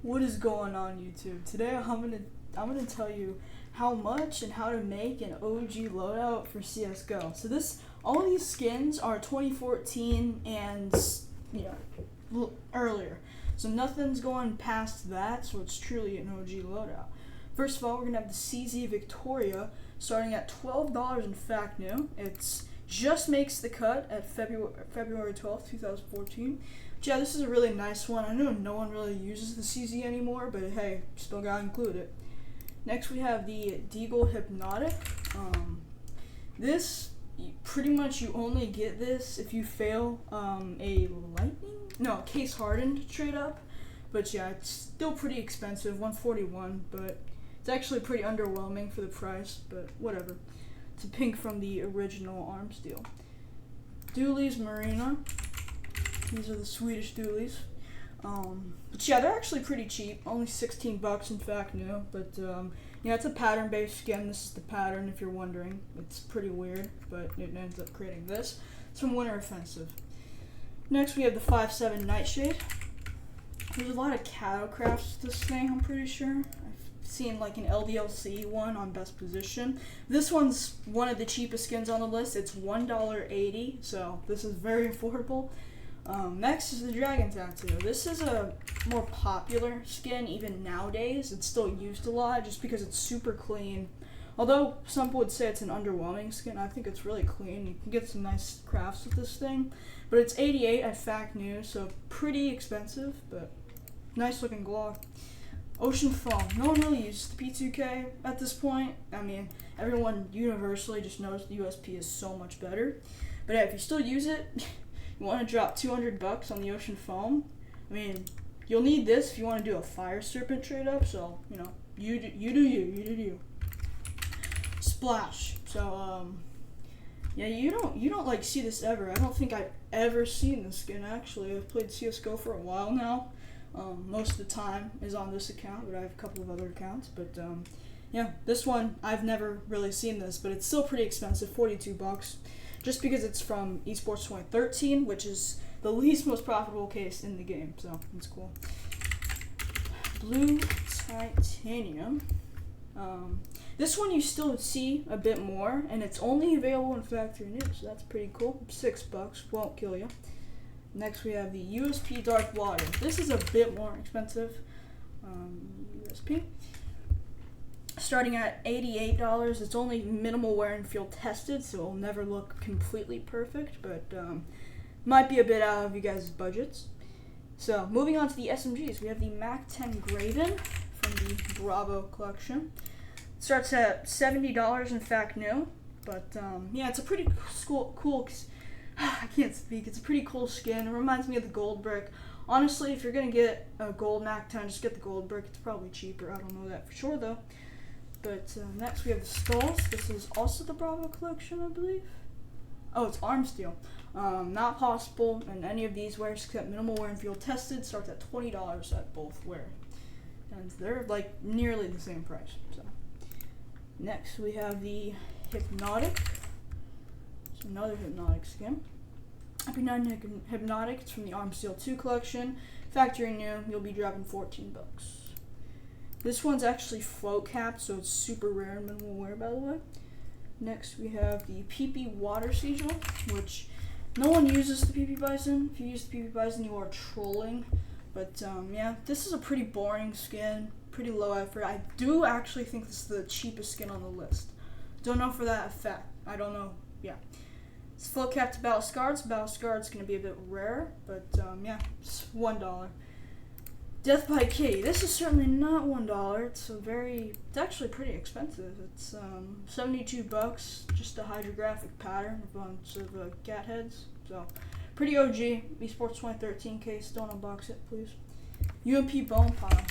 What is going on, YouTube? Today I'm gonna tell you how much and how to make an OG loadout for CS:GO. So all these skins are 2014 and earlier. So nothing's going past that. So it's truly an OG loadout. First of all, we're gonna have the CZ Victoria starting at $12 in fact new. It's just makes the cut at February 12th, 2014. Yeah, this is a really nice one. I know no one really uses the CZ anymore, but hey, still gotta include it. Next we have the Deagle Hypnotic. This, pretty much you only get this if you fail a case hardened trade up. But yeah, it's still pretty expensive, 141, but it's actually pretty underwhelming for the price, but whatever. It's a pink from the original arms deal. Dooley's Marina. These are the Swedish Doolies. But yeah, they're actually pretty cheap. Only 16 bucks in fact new. But yeah, it's a pattern based skin. This is the pattern if you're wondering. It's pretty weird, but it ends up creating this. It's from Winter Offensive. Next we have the 5.7 Nightshade. There's a lot of cattle crafts with this thing, I'm pretty sure. I've seen like an LDLC one on best position. This one's one of the cheapest skins on the list. It's $1.80, so this is very affordable. Next is the Dragon Tattoo. This is a more popular skin even nowadays. It's still used a lot just because it's super clean. Although some would say it's an underwhelming skin, I think it's really clean. You can get some nice crafts with this thing. But it's 88 at fact new, so pretty expensive, but nice looking glock. Ocean Foam. No one really uses the P2K at this point. I mean, everyone universally just knows the USP is so much better. But yeah, if you still use it, you want to drop 200 bucks on the Ocean Foam. I mean, you'll need this if you want to do a Fire Serpent trade up. So you do you. Splash. So yeah, you don't like see this ever. I don't think I've ever seen this skin actually. I've played CS:GO for a while now. Most of the time is on this account, but I have a couple of other accounts. But yeah, this one I've never really seen this, but it's still pretty expensive, 42 bucks. Just because it's from Esports 2013, which is the least most profitable case in the game, so it's cool. Blue Titanium. This one you still see a bit more, and it's only available in factory new, so that's pretty cool. 6 bucks, won't kill you. Next we have the USP Dark Water. This is a bit more expensive. USP. Starting at $88, it's only minimal wear and feel tested, so it'll never look completely perfect, but might be a bit out of you guys' budgets. So moving on to the SMGs, we have the Mac 10 Graven from the Bravo collection. It starts at $70 in fact new, but yeah, it's a pretty cool I can't speak. It's a pretty cool skin. It reminds me of the gold brick. Honestly, if you're gonna get a gold Mac 10, just get the gold brick. It's probably cheaper. I don't know that for sure though. But next we have the Skulls. This is also the Bravo collection, I believe. Oh, it's arm steel. Not possible in any of these wears except minimal wear and feel tested. Starts at $20 at both wear. And they're like nearly the same price. So next we have the Hypnotic. It's another Hypnotic skin. Hypnotic, it's from the Arm Steel 2 collection. Factory new, you'll be dropping 14 bucks. This one's actually float capped, so it's super rare and minimal wear, by the way. Next, we have the PP Water Sigil, which no one uses the PP Bison. If you use the PP Bison, you are trolling. But yeah, this is a pretty boring skin, pretty low effort. I do actually think this is the cheapest skin on the list. Don't know for that fact. I don't know. Yeah. It's float capped to Battle Scarred, so Battle Scarred's going to be a bit rare, but yeah, it's $1. Death by Kitty. This is certainly not $1. It's actually pretty expensive. It's 72 bucks, just a hydrographic pattern, a bunch of cat heads. So pretty OG. Esports 2013 case. Don't unbox it, please. UMP Bone Pile.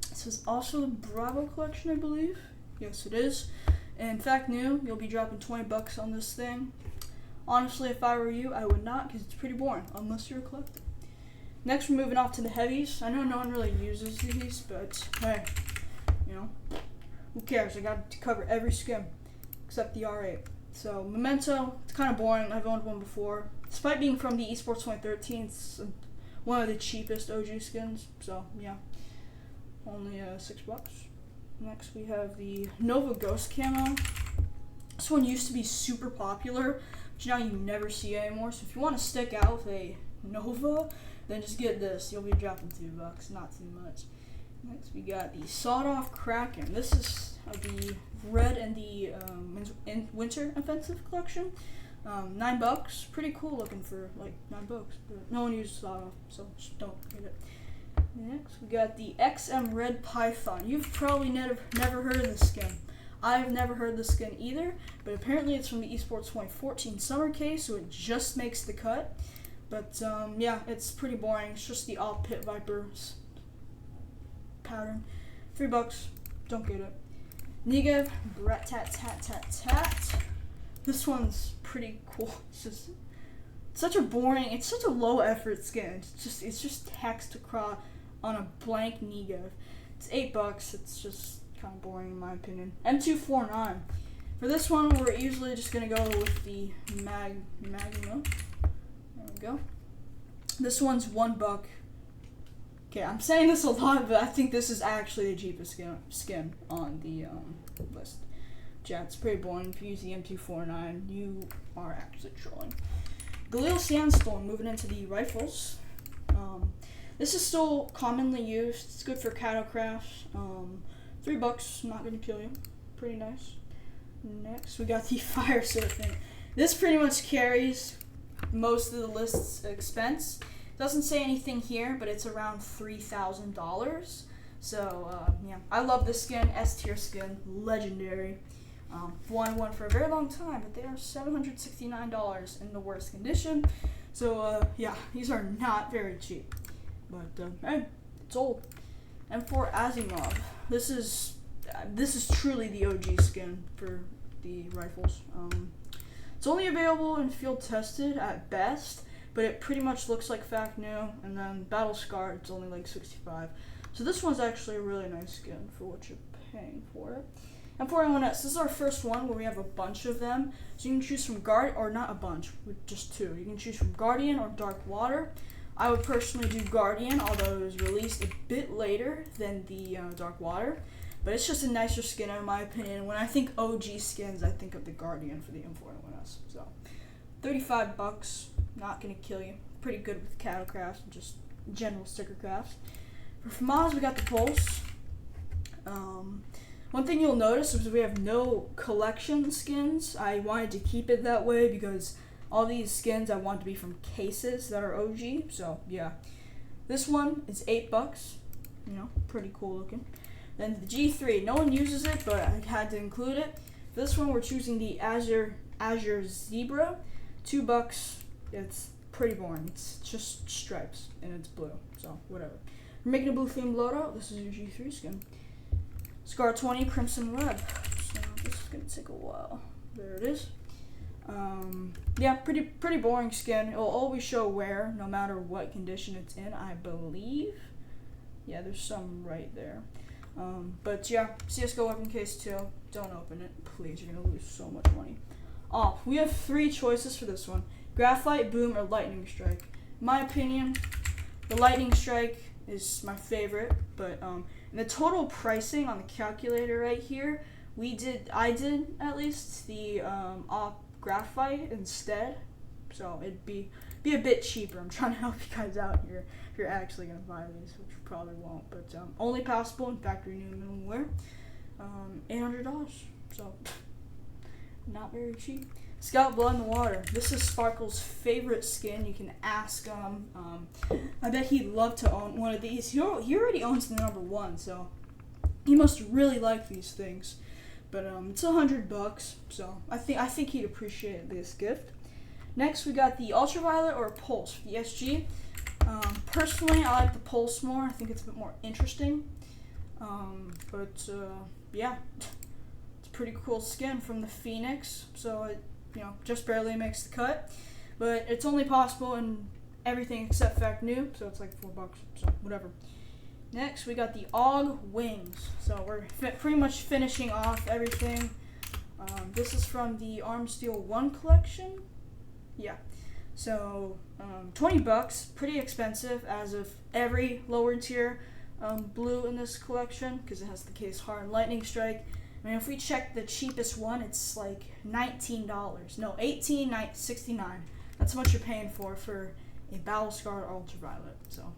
This is also the Bravo collection, I believe. Yes, it is. In fact, new. You'll be dropping 20 bucks on this thing. Honestly, if I were you, I would not, because it's pretty boring, unless you're a collector. Next, we're moving off to the heavies. I know no one really uses these, but hey, who cares? I got to cover every skin except the R8. So, Memento, it's kind of boring. I've owned one before. Despite being from the Esports 2013, it's one of the cheapest OG skins. So, yeah. only $6. Next we have the Nova Ghost Camo. This one used to be super popular, but now you never see it anymore. So if you want to stick out with a Nova, then just get this. You'll be dropping $2, not too much. Next we got the Sawed Off Kraken. This is the red and the winter offensive collection. $9, pretty cool looking for like $9, but no one uses Sawed Off, so just don't get it. Next, we got the XM Red Python. You've probably never heard of this skin. I've never heard of this skin either, but apparently it's from the Esports 2014 summer case, so it just makes the cut. But yeah, it's pretty boring. It's just the all Pit Vipers pattern. $3, don't get it. Negev Brat Tat Tat Tat Tat. This one's pretty cool. It's just such a low effort skin. It's just text across on a blank Negev. It's $8. It's just kind of boring in my opinion. M249. For this one, we're usually just gonna go with the Magno. There we go. This one's $1. Okay, I'm saying this a lot, but I think this is actually the cheapest skin on the list. Yeah, it's pretty boring. If you use the M249, you are actually trolling. Galil Sandstorm, moving into the rifles. This is still commonly used. It's good for cattle crafts. $3, not gonna kill you. Pretty nice. Next, we got the Fire Serpent. This pretty much carries most of the list's expense. Doesn't say anything here, but it's around $3,000. So yeah, I love this skin. S tier skin, legendary. Wanted one for a very long time, but they are $769 in the worst condition. So yeah, these are not very cheap. But hey, it's old. And for Asimov, this is truly the OG skin for the rifles. It's only available in field tested at best, but it pretty much looks like fact new. And then Battle Scar, it's only like $65. So this one's actually a really nice skin for what you're paying for it. And for everyone else, this is our first one where we have a bunch of them. So you can choose from or not a bunch, with just 2. You can choose from Guardian or Dark Water. I would personally do Guardian, although it was released a bit later than the Dark Water. But it's just a nicer skin in my opinion. When I think OG skins, I think of the Guardian for the M401S. So $35, not gonna kill you. Pretty good with cattle crafts and just general sticker crafts. For FAMAS, we got the Pulse. One thing you'll notice is we have no collection skins. I wanted to keep it that way because all these skins I want to be from cases that are OG. So yeah, this one is $8. You know, pretty cool looking. Then the G3, no one uses it, but I had to include it. For this one, we're choosing the Azure Zebra. $2. It's pretty boring. It's just stripes and it's blue. So whatever. We're making a blue themed loadout. This is your G3 skin. Scar 20 Crimson Red. So this is gonna take a while. There it is. Yeah, pretty boring skin. It'll always show wear no matter what condition it's in, I believe. Yeah, there's some right there. But yeah, CSGO weapon case 2. Don't open it, please. You're gonna lose so much money. We have 3 choices for this one: Graphite, Boom, or Lightning Strike. In my opinion, the Lightning Strike is my favorite, but in the total pricing on the calculator right here, I did at least the Graphite instead, so it'd be a bit cheaper. I'm trying to help you guys out here if you're actually gonna buy these, which you probably won't, but only possible in factory new minimum wear. $800, so not very cheap. Scout Blood in the Water. This is Sparkle's favorite skin. You can ask him. I bet he'd love to own one of these. He already owns the number 1, so he must really like these things. But it's $100, so I think he'd appreciate this gift. Next, we got the Ultraviolet or Pulse for the SG. Personally, I like the Pulse more. I think it's a bit more interesting. But yeah, it's a pretty cool skin from the Phoenix. So it just barely makes the cut. But it's only possible in everything except Fact New, so it's like $4. So whatever. Next, we got the AUG Wings. So we're pretty much finishing off everything. This is from the Arm Steel 1 collection. Yeah. So $20, pretty expensive, as of every lower tier blue in this collection because it has the case hardened lightning strike. I mean, if we check the cheapest one, it's like $19. No, $18.69. That's how much you're paying for a battle scarred ultraviolet. So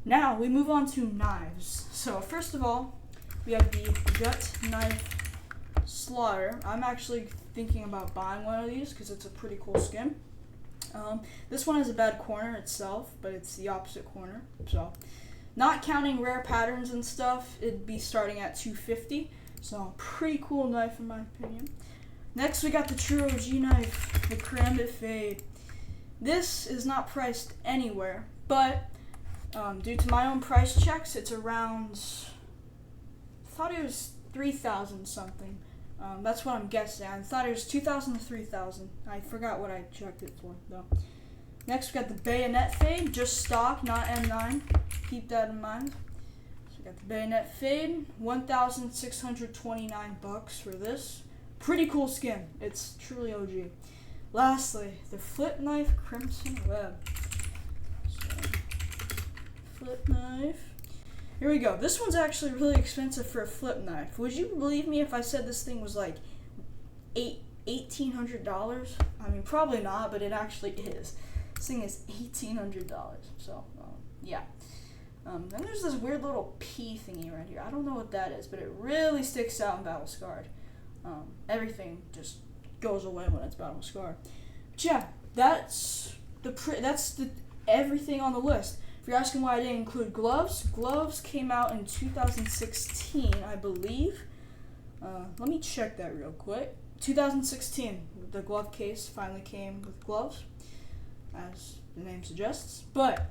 now we move on to knives. So first of all, we have the gut knife slaughter. I'm actually thinking about buying one of these because it's a pretty cool skin. This one has a bad corner itself, but it's the opposite corner. So not counting rare patterns and stuff, it'd be starting at $250. So pretty cool knife in my opinion. Next we got the true OG knife, the Karambit Fade. This is not priced anywhere, but due to my own price checks, it's around, I thought it was 3,000 something. That's what I'm guessing. I thought it was 2,000 to 3,000. I forgot what I checked it for though. Next we got the Bayonet Fade, just stock, not M9. Keep that in mind. So we got the Bayonet Fade, $1,629 for this. Pretty cool skin. It's truly OG. Lastly, the Flip Knife Crimson Web. So, flip knife. Here we go. This one's actually really expensive for a flip knife. Would you believe me if I said this thing was like $1,800? I mean, probably not, but it actually is. This thing is $1,800. So, yeah. Then there's this weird little P thingy right here. I don't know what that is, but it really sticks out in Battle Scarred. Everything just goes away when it's Battle Scarred. But yeah, that's the everything on the list. If you're asking why I didn't include gloves, gloves came out in 2016, I believe. Let me check that real quick. 2016, the glove case finally came with gloves, as the name suggests. But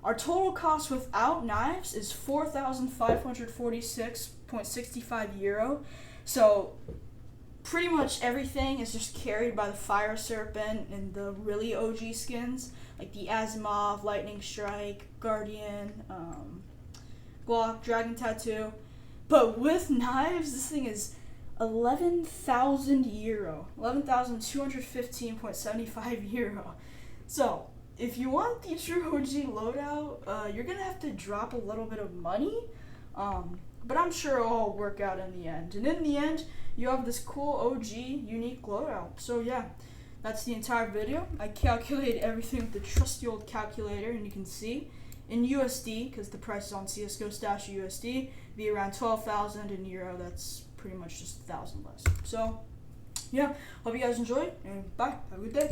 our total cost without knives is €4,546.65. So pretty much everything is just carried by the Fire Serpent and the really OG skins, like the Asimov, Lightning Strike, Guardian, Glock, Dragon Tattoo. But with knives, this thing is €11,000, €11,215.75. So if you want the true OG loadout, you're gonna have to drop a little bit of money, but I'm sure it'll all work out in the end. And in the end, you have this cool OG unique loadout. So yeah, that's the entire video. I calculated everything with the trusty old calculator, and you can see in USD, because the price is on CSGO Stash USD, be around 12,000. In euro, that's pretty much just 1,000 less. So yeah, hope you guys enjoyed, and bye. Have a good day.